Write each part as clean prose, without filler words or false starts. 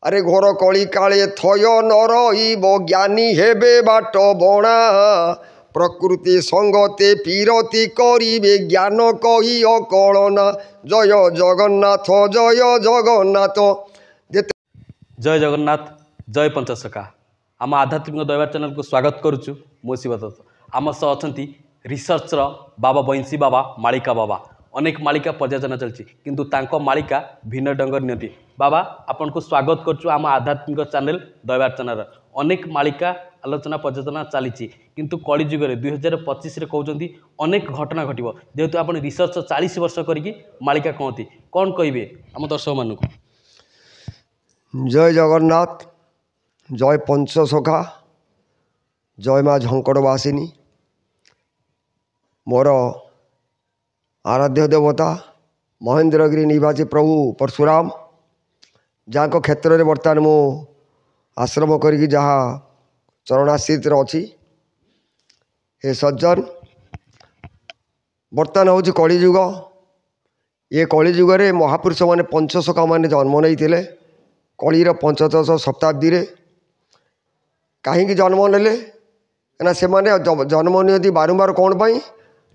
अरे घोर कली काले थय न रहिब ज्ञानी हेबे बाट बणा प्रकृति संगते पीरती करिबे ज्ञान कही अकलना जय जगन्नाथ जय जगन्नाथ। जय जगन्नाथ जय पंचसखा आम आध्यात्मिक दैवार चैनल को स्वागत करुचु। मो शिव दत्त आम सह अच्छा रिसर्चर बाबा बंशी बाबा मालिका बाबा अनेक मालिका पर्याचना चलती किंतु तांको मालिका भिन्न डंगर नियंती। बाबा आपन को स्वागत करुचु आम आध्यात्मिक चैनल दैवार चैनल। अनेक मालिका आलोचना पर्याचना चली किंतु कलिजुग 2025 कहते अनेक घटना घटव जेहेतु आप रिसर्च 40 वर्ष करी मालिका कहती कौन कहे आम दर्शक मान। जय जगन्नाथ जय पंचसखा जय माँ झंकड़वासिनी। मोर आराध्य देवता महेंद्रगिरी निवासी प्रभु परशुराम जहाँ क्षेत्र में बर्तमान मु आश्रम करी जहाँ चरणाश्रित अच्छी हे सज्जन बर्तमान हूँ कलिजुग। ये कलिजुग महापुरुष मैंने पंचसखा मैंने जन्म नहीं कलिर पंचदश शताब्दी रे कहीं जन्म नेले ना से जन्म नि बारंबार कौन पाई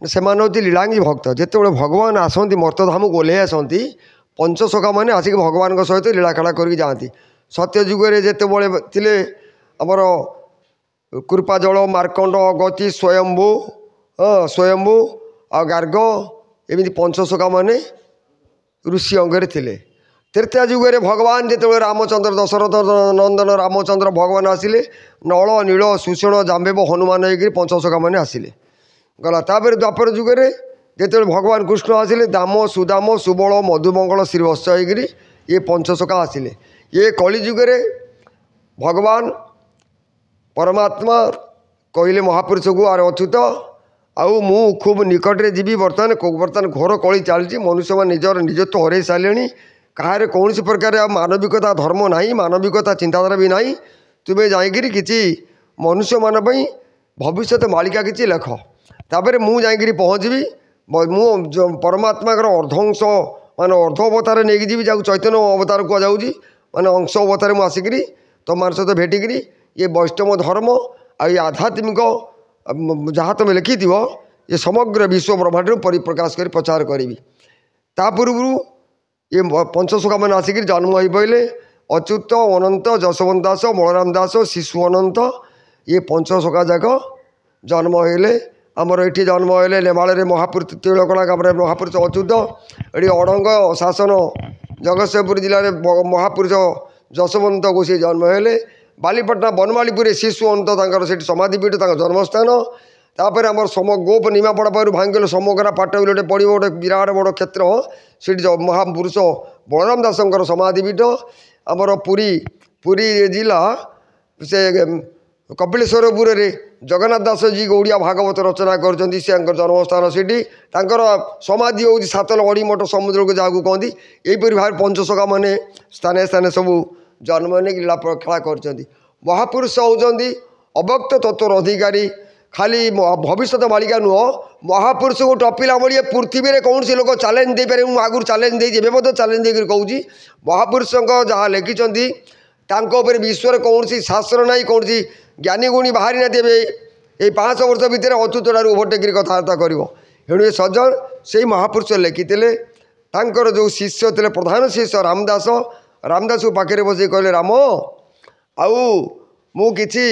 से लीलांगी भक्त जिते भगवान आसती मर्तधाम को ओह्लै आसती पंचसखा मैंने आसिक भगवान सहित लीला खेला करके जाती। सत्य जुगे जिते थे आमर कृपाजल मार्कंड गति स्वयंभू स्वयंभू आ गार्ग एमती पंचसखा मैंने ऋषि अंगरे थिले। तृतीय जुगे भगवान जिते रामचंद्र दशरथ नंदन रामचंद्र भगवान आसिले नल नील सुषेण जाम्बेब हनुमान होकर पंचसखा मैंने आसिले गला। तापर द्वापर जुगे जिते भगवान कृष्ण आसिले दाम सुदाम सुबल मधुमंगल श्रीवत्स होकर ये पंचसखा आसिले। ये कलिजुगे भगवान परमात्मा कहले महापुरुष को आर अच्युत आउ मु खूब निकटरे जीवी बर्तमान घोर कली चलती मनुष्य मान निजर निजत्व हर सारे कहार कौन प्रकार मानविकता धर्म ना मानविकता चिंताधारा भी ना। तुम्हें जाकि किसी मनुष्य मान भविष्य मालिका किसी लेख तापर मु जाकि पहुँचबी मु परमात्मा अर्धंश मान अर्ध अवतार नहीं जी चैतन्य अवतार कहुँ माने अंश अवतार मुझे आसिक तुम मान सहित भेटिक ये वैष्णव धर्म आ आध्यात्मिक जहाँ तुम लिखि ये समग्र विश्व ब्रह्मांड परिप्रकाश कर प्रचार करी। ता पूर्व ये पंचसखा मैंने आसिक जन्म हो पड़े अच्युत अनंत जशवंत दास बलराम दास शिशु अनंत ये पंचसखा जाक जन्म होले आमर ये जन्म होले नेमाल महापुरुष तिलकला ग्राम महापुरुष अच्युत ये अड़ंग शासन जगतसिंहपुर जिले में महापुरुष जशवंत को सी जन्म होले बालीपटना बनमालीपुर शिशु अनंत से समाधिपीठ जन्मस्थान। तापर आम सम गोप निमापड़ा पार भांगल समग्रा पाट गोटे पड़ो गोटे विराट बड़ क्षेत्र से महापुरुष बलराम दासंकर समाधिपीठ आमर पुरी पुरी जिला से कपिलेश्वरपुर में जगन्नाथ दास जी ओडिया भागवत रचना कर जन्मस्थान से समाधि हूँ सातलगढ़ी मठ समुद्र को जहाँ कहती यहीपरि भाव पंचसखा मैंने स्थाने स्थाने सब जन्म नहीं लीला खेला कर। महापुरुष होती अव्यक्त तत्वर अधिकारी खाली भविष्य मालिका नुह महापुरुष को टपिला बड़ी पृथ्वी में कौन सी लोक चैलेंज दे पारे आगुरी चैलेंज दे चैलेंज देकर कहूँ महापुरुष जहाँ लिखिं विश्व कौन सी शास्त्र ना कौन सी ज्ञानी गुणी बाहरी ना ये 500 वर्ष भितर अच्युत ओभरटेक कथबार्ता कर सज्जन से महापुरुष लिखिते जो शिष्य थे प्रधान शिष्य रामदास रामदास को पाखे बस कहले राम आउ मु किसी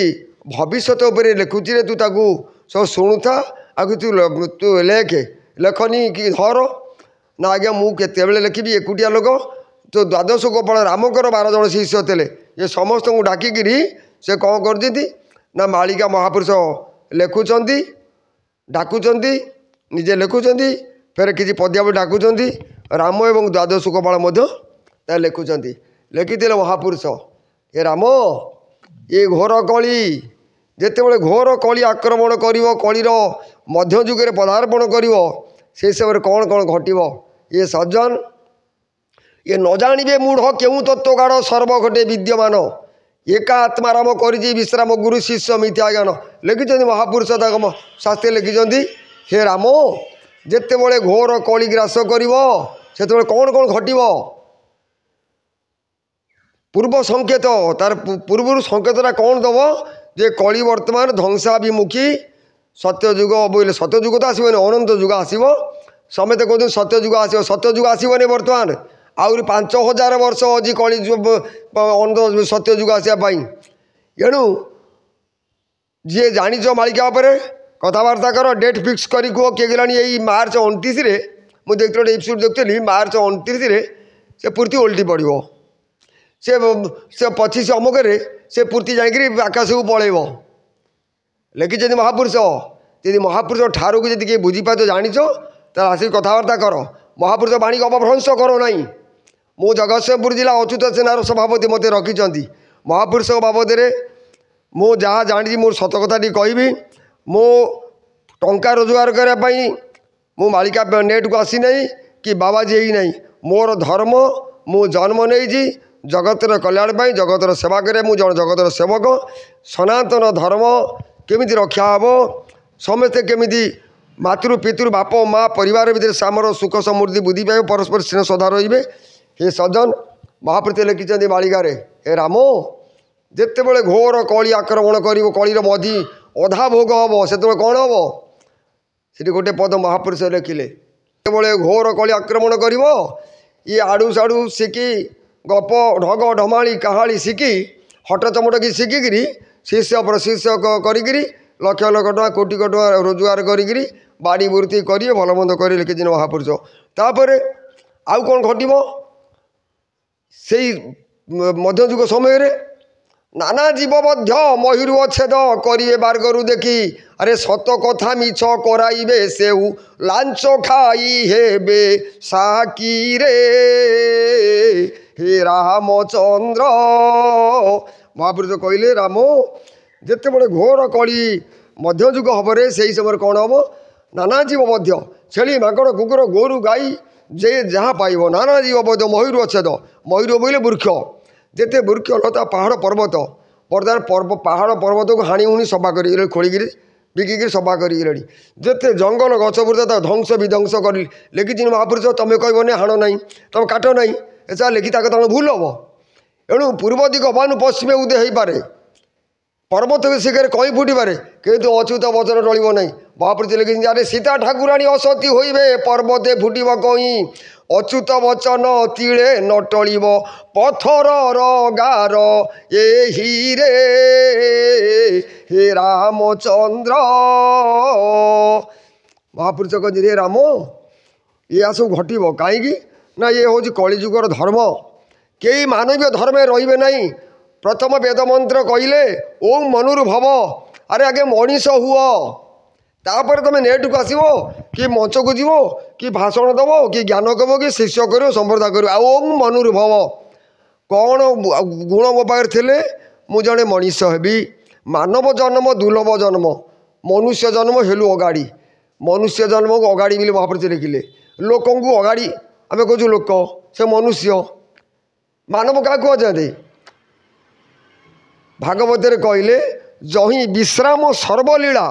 भविष्य लिखुची रे तू ताकू सब शुणुथा आगे तू लेखे लेखनी कि धर ना आज्ञा मुझे लिखी एकुटिया लोक तो द्वादश गोपाल रामकर 12 जन शिष्य थे ये समस्त को डाकिकी से कौन कर ना मालिका महापुरुष लिखुंट डाकुंट निजे लिखुंट फेर किसी पद्यावली डाकुंट राम एवं द्वादश गोपाल लिखुंट लिखिते महापुरुष ये राम ये घोर कली जिते घोर कली आक्रमण कर कलीर मध्य जुगे पदार्पण कर से समय कौन कौन घटव ये सज्जन ये न जानिबे मूढ़ केउ तत्वगाढ़ सर्वघटे विद्यमान एका आत्माराम करी विश्राम गुरु शिष्य मिथ्या ज्ञान लिखिं महापुरुष शास्त्री लिखिं हे राम जिते बड़े घोर कली ग्रास कर कौन कौन घटव पूर्व संकेत तार पूर्व संकेतटा कौन दब जे कली वर्तमान ध्वंसाभिमुखी सत्ययुग बोले सत्ययुग तो आसबन अनंत युग आसब समस्ते कहते सत्ययुग आस सत्ययुग आसबनी बर्तमान आहरी 5000 वर्ष अच्छी कली अंत सत्ययुग आसवाई एणु जी जाच मालिका कथबार्ता कर डेट फिक्स कर कह किए गला यही मार्च 29 मुझे देखते एपिसोड देखी मार्च 29 से पूर्ति ओल्टी पड़ो से 25 अमुक से पूर्ति जाकि आकाश को पलैब लिखिं महापुरुष यदि महापुरुष ठारू को किए बुझीपार जाच तो आसिक कथबार्ता कर महापुरुष बाणी को अपभ्रंश करो ना मु जगतसिंहपुर जिला अच्युत सेनार सभापति मत रखिंट महापुरुष बाबद मु जहाँ जानी मो सत कथा कहि मो टंका रोजगार करने मु मालिका नेट को आसी नहीं कि बाबाजी ही नहीं मोर धर्म मु जन्म नहीं जगतर कल्याण पाई जगतर सेवा करे मु जन जगतर सेवक सनातन धर्म केमिति रक्षा हम समस्ते केमिति मातृ पितृ बाप माँ परिवार भितर सामर सुख समृद्धि बुद्धि पाए परस्पर स्नेह श्रद्धा रे हे सज्जन महाप्रति लिखिं मालिकार हे राम जिते बड़े घोर कली आक्रमण कर कलीर मधी अधा भोग हम से कौन हम से गोटे पद महापुरुष लिखिले बड़े घोर कली आक्रमण कर ये आड़ू साड़ू शिखी गप ढग ढमाणी काहाली शिखी हट चमटकी शिखिकी शिष्य प्रशिष्य करी लक्ष लक्ष टका कोटि कोटि टका रोजगार करी बाड़ी वृत्ति करेंगे भल मंद कर लिखिं महापुरुष तापर आउ कौन घटब से मध्ययुग समय नाना जीव मध्य मयूर अच्छेद करिए बार्गरु देखी अरे सत कथा मिछ कराइबे सेउ लांच खाई हेबे साकी रे हे रामचंद्र महापुरुष कहले राम जिते बड़े घोर कली मध्ययुग हबरे से समय कौन हम नाना जीव मध्य छेली माकड़ कुकुर गोरु गाई जे जहाँ पाइब नाना जीव मध्य मयूर अच्छेद मयूर बोले वृक्ष जिते वृक्ष लता पहाड़ पर्वत बर्तमान पहाड़ पर्वत को हाणी हुणी सफा कर खोलिकी बिकिकी सफा कर जिते जंगल गछ बुर्ता ध्वंस विध्वंस कर लिखि महापुरुष तुम कहबनी हाण ना तुम काट ना ऐसा लिखि कथा भूल हम एणु पूर्व दिग बानु पश्चिमे उदय हो पारे पर्वत शिखर कई फुटी पारे किंतु अच्युत वचन टल ना महापुरुष लिखि अरे सीता ठाकुराणी असती होइबे पर्वते फुटब कई अच्युत वचन तीले न टलिब पथर गार एही रे हे रामचंद्र महापुरुष कहते हे राम या सब घटब कहीं ना ये हूँ कलिजुगर धर्म कई मानवीय धर्म रे ना प्रथम वेद मंत्र कहले ओम मनुर्भव अरे आगे मनीष हुआ तापर तुम नेट को आसो कि मंच को जीव कि भाषण दब कि ज्ञान कब कि शिष्य कर संवर्धा कर ओम मनुर्भव कौन गुण मो पाखे थे मु जड़े मनीष हेबी मानव जन्म दुर्लभ जन्म मनुष्य जन्म हेलु अगाड़ी मनुष्य जन्म को अगाड़ी बोली महापुरुष लिखिले लोक को अगाड़ी आम कहूँ लोक से मनुष्य मानव क्या कहते भागवत कहले जही विश्राम सर्वलीला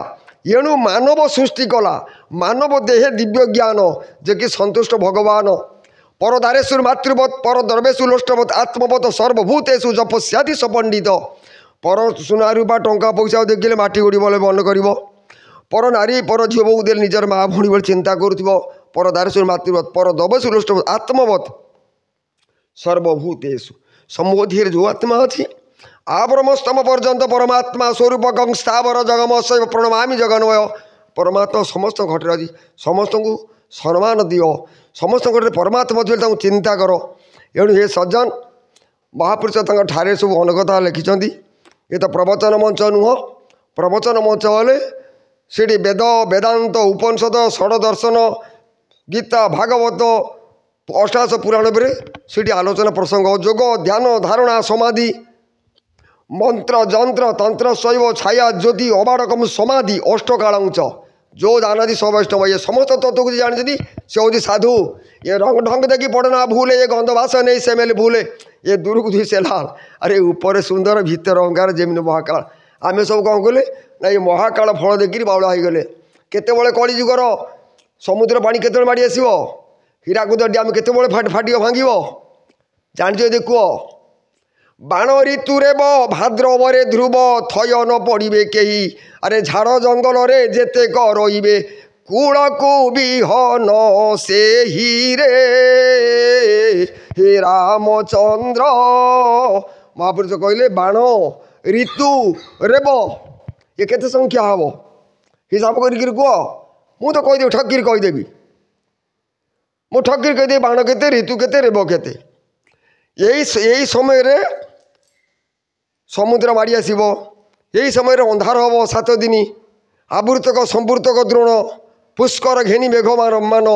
एणु मानव सृष्टि कला मानव देहे दिव्य ज्ञान जे कि संतुष्ट भगवान पर दारेशुर मातृवत पर दर्वेशु लोष्टवत आत्मवत सर्वभूतेषु जपस्याति सपंडित पर सुना रूपा टंका पैसा देखिले माटी गोड़ी बोले बन कर पर नारी पर झील बोक दे निजर माँ भूणी भाई चिंता करुव पर दारेशुर मातृवत पर दर्वेशु लोष्टवत आत्मवत सर्वभूतेषु सम्बोधि जो आत्मा अच्छी आब्रह्मस्तम पर्यंत परमात्मा स्वरूप गं स्थावर जगम शैव प्रणमामि जगन्वय परमात्मा समस्त घटे अच्छी समस्त को सम्मान दियो समस्त घटे परमात्मा चिंता कर एणु हे सज्जन महापुरुष ठारे सब अनकथा लिखिं ये तो प्रवचन मंच नुह प्रवचन मंच हेले से वेद वेदांत उपनिषद षड दर्शन गीता भागवत अष्टादश पुराण पर से आलोचना प्रसंग जोग ध्यान धारणा समाधि मंत्र जंत्र तंत्र शैव छाया ज्योति अबाड़कम समाधि अष्टकालांच जो जानादि सब वैष्णव ये समस्त तत्व को जानते से हूँ साधु ये रंग ढंग देखी पढ़ना भूले ये गंध भाषा नहीं से मेले भूले ये दूर को से लाल अरे ऊपर सुंदर भीतर अंगार जमीन महाकाल आम सब कौन कले ना ये महाकाल फल देखिए बाउला हो गले केत कलिजुगर समुद्र पानी केत माड़ी आस हीराकुद डैम केत फाटी भांग जान देख ବାଣ ଋତୁରେ ଭାଦ୍ରବରେ ଧ୍ରୁବ ଥୟ ନ ପଡ଼ିବେ କେହି। ଆରେ ଝାଡ଼ ଜଙ୍ଗଲରେ ଯେତେକ ରହିବେ କୂଳକୁ ବିହନ ସେହିରେ। ହେ ରାମଚନ୍ଦ୍ର ମହାପୁରୁଷ କହିଲେ ବାଣ ଋତୁ ରେବ ଏ କେତେ ସଂଖ୍ୟା ହେବ ହିସାବ କରିକିରି କୁହ। ମୁଁ ତ କହିଦେବି ଠକିରି କହିଦେବି, ମୁଁ ଠକିରି କହିଦେବି ବାଣ କେତେ ଋତୁ କେତେ ରେବ କେତେ। ଏଇ ସମୟରେ ସମୁଦ୍ର ମାଡ଼ି ଆସିବ, ଏହି ସମୟରେ ଅନ୍ଧାର ହେବ 7 ଦିନ। ଆବୃତକ ସମ୍ବୃତକ ଦ୍ରୋଣ ପୁଷ୍କର ଘେନି ମେଘମାନ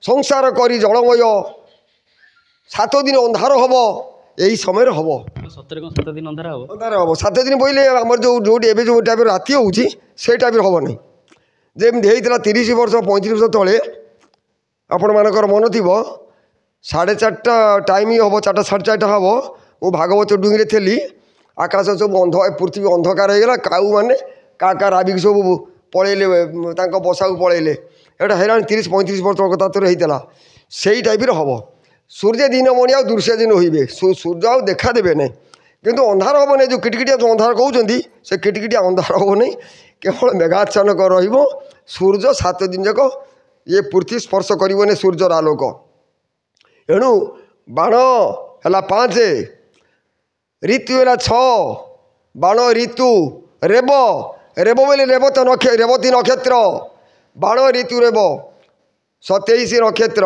ସଂସାର କରି ଜଳମୟ 7 ଦିନ ଅନ୍ଧାର ହେବ। ଏହି ସମୟରେ ହେବ ସତରେ କ'ଣ 7 ଦିନ ଅନ୍ଧାର ହେବ? ଅନ୍ଧାର ହେବ 7 ଦିନ ବୋଇଲେ ଆମର ଯେଉଁଠି ଏବେ ଯେଉଁ ଟାଇପ୍ର ରାତି ହେଉଛି ସେଇ ଟାଇପ୍ର ହେବ ନାହିଁ। ଯେମିତି ହେଇଥିଲା 30 ବର୍ଷ 35 ବର୍ଷ ତଳେ ଆପଣମାନଙ୍କର ମନ ଥିବ 4:30 ଟାଇମ୍ ହେବ, 4ଟା 4:30 ହେବ। ମୁଁ ଭାଗବତ ଡୁଙ୍ଗିରେ ଥିଲି, ଆକାଶ ସବୁ ପୃଥିବୀ ଅନ୍ଧକାର ହେଇଗଲା। କାଉମାନେ କା ରାବିକି ସବୁ ପଳେଇଲେ, ତାଙ୍କ ବସାକୁ ପଳେଇଲେ। ଏଇଟା ହେଲାଣି 30-35 ବର୍ଷ କଥା ତୋର ହେଇଥିଲା। ସେଇ ଟାଇପ୍ର ହେବ। ସୂର୍ଯ୍ୟ ଦିନମଣି ଆଉ ଦୃଶ୍ୟ ଦିନ ହୋଇବେ, ସୂର୍ଯ୍ୟ ଆଉ ଦେଖା ଦେବେ ନାହିଁ। କିନ୍ତୁ ଅନ୍ଧାର ହେବ ନାହିଁ, ଯେଉଁ କିଟିକିଟିଆ ଯେଉଁ ଅନ୍ଧାର କହୁଛନ୍ତି ସେ କିଟିକିଟିଆ ଅନ୍ଧାର ହେବ ନାହିଁ, କେବଳ ମେଘାଚ୍ଛନ୍ନ ରହିବ। ସୂର୍ଯ୍ୟ 7 ଦିନ ଯାକ ଇଏ ପୃଥିବୀ ସ୍ପର୍ଶ କରିବନି ସୂର୍ଯ୍ୟର ଆଲୋକ। ଏଣୁ ବାଣ ହେଲା 5, ଋତୁ ହେଲା 6। ବାଣ ଋତୁ ରେବ ବୋଲି ରେବତୀ ନକ୍ଷତ୍ର। ବାଣ ଋତୁ ରେବ 27 ନକ୍ଷତ୍ର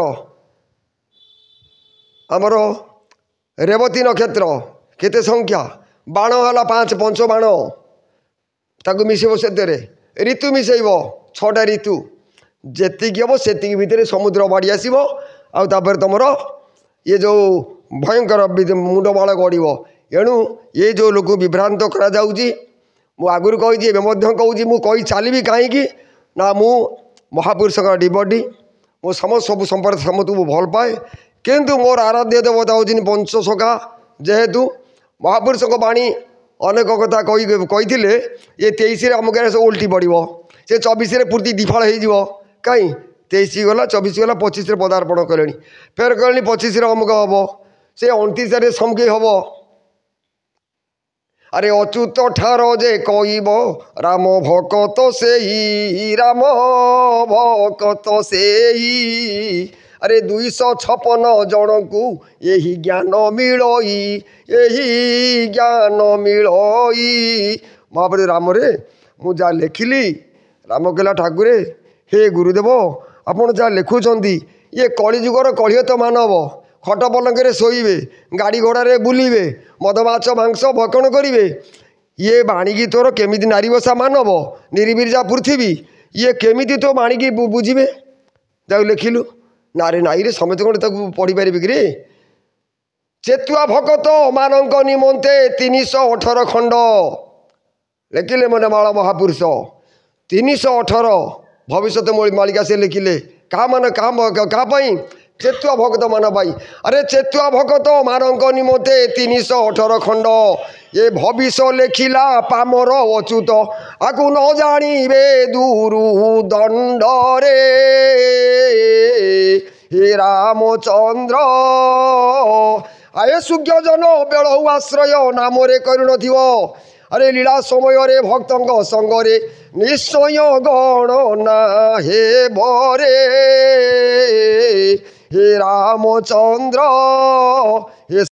ଆମର ରେବତୀ ନକ୍ଷତ୍ର କେତେ ସଂଖ୍ୟା। ବାଣ ହେଲା 5 ପଞ୍ଚ ବାଣ ତାକୁ ମିଶେଇବ, ସେଥିରେ ଋତୁ ମିଶେଇବ 6ଟା ଋତୁ। ଯେତିକି ହେବ ସେତିକି ଭିତରେ ସମୁଦ୍ର ମାଡ଼ି ଆସିବ। ଆଉ ତାପରେ ତୁମର ଇଏ ଯେଉଁ ଭୟଙ୍କର ମୁଣ୍ଡମାଳ ଗଡ଼ିବ। ଏଣୁ ଏ ଯେଉଁ ଲୋକ ବିଭ୍ରାନ୍ତ କରାଯାଉଛି, ମୁଁ ଆଗରୁ କହିଛି ଏବେ ମଧ୍ୟ କହୁଛି, ମୁଁ କହି ଚାଲିବି କାହିଁକି ନା ମୁଁ ମହାପୁରୁଷଙ୍କ ଡିବଡି, ମୁଁ ସବୁ ସମ୍ପର୍କ ସମସ୍ତଙ୍କୁ ଭଲ ପାଏ। କିନ୍ତୁ ମୋର ଆରାଧ୍ୟ ଦେବତା ହେଉଛନ୍ତି ପଞ୍ଚସଖା। ଯେହେତୁ ମହାପୁରୁଷଙ୍କ ବାଣୀ ଅନେକ କଥା କହିଥିଲେ, ଏ 23ରେ ଆମ ଗାଁରେ ସବୁ ଓଲଟି ପଡ଼ିବ, ସେ 24ରେ ପୂର୍ତ୍ତି ଦିଫାଳ ହେଇଯିବ। କାହିଁ 23 ଗଲା, 24 ଗଲା, 25ରେ ପଦାର୍ପଣ କଲେଣି, ଫେର କହିଲେଣି 25ରେ ଅମୁକ ହେବ, ସେ 29ରେ ସମକେଇ ହେବ। ଆରେ ଅଚ୍ୟୁତ ଠାର ଯେ କହିବ ରାମ ଭକତ ସେଇ, ରାମ ଭକତ ସେଇ। ଆରେ 256 ଜଣଙ୍କୁ ଏହି ଜ୍ଞାନ ମିଳଇ, ଏହି ଜ୍ଞାନ ମିଳଇ। ମହାପ୍ରଭୁ ରାମରେ ମୁଁ ଯାହା ଲେଖିଲି, ରାମ କହିଲା ଠାକୁରେ ହେ ଗୁରୁଦେବ ଆପଣ ଯାହା ଲେଖୁଛନ୍ତି ଇଏ କଳିଯୁଗର କଳିହତ ମାନବ। ଖଟ ପଲଙ୍କରେ ଶୋଇବେ, ଗାଡ଼ି ଘୋଡ଼ାରେ ବୁଲିବେ, ମଦ ମାଛ ମାଂସ ଭକ୍ଷଣ କରିବେ। ଇଏ ବାଣିକି ତୋର କେମିତି ନାରୀ ବସା ମାନବ ନିରିବିର୍ଜା ପୃଥିବୀ, ଇଏ କେମିତି ତୋ ବାଣିକି ବୁଝିବେ। ଯାକୁ ଲେଖିଲୁ ନାରେ ନାଇରେ ସମସ୍ତେ କ'ଣ ତାକୁ ପଢ଼ିପାରିବେ କିରେ। ଚେତୁଆ ଭକତ ମାନଙ୍କ ନିମନ୍ତେ 318 ଖଣ୍ଡ ଲେଖିଲେ ମାନେ ମାଳ ମହାପୁରୁଷ। 318 ଭବିଷ୍ୟତ ମାଳିକା ସେ ଲେଖିଲେ। କାହା ପାଇଁ? ଚେତୁଆ ଭକ୍ତ ମାନ ପାଇଁ। ଆରେ ଚେତୁଆ ଭକ୍ତ ମାନଙ୍କ ନିମନ୍ତେ 318 ଖଣ୍ଡ ଏ ଭବିଷ୍ୟ ଲେଖିଲା ପାମର ଅଚ୍ୟୁତ, ଆକୁ ନ ଜାଣିବେ ଦୂରୁ ଦଣ୍ଡରେ। ହେ ରାମଚନ୍ଦ୍ର ଆଏ ସୁଜ୍ଞ ଜନ ବେଳଉ ଆଶ୍ରୟ ନାମରେ କରୁନଥିବ। ଆରେ ଲୀଳା ସମୟରେ ଭକ୍ତଙ୍କ ସଙ୍ଗରେ ନିଶ୍ଚୟ ଗଣନା ହେବରେ। ହେ ରାମଚନ୍ଦ୍ର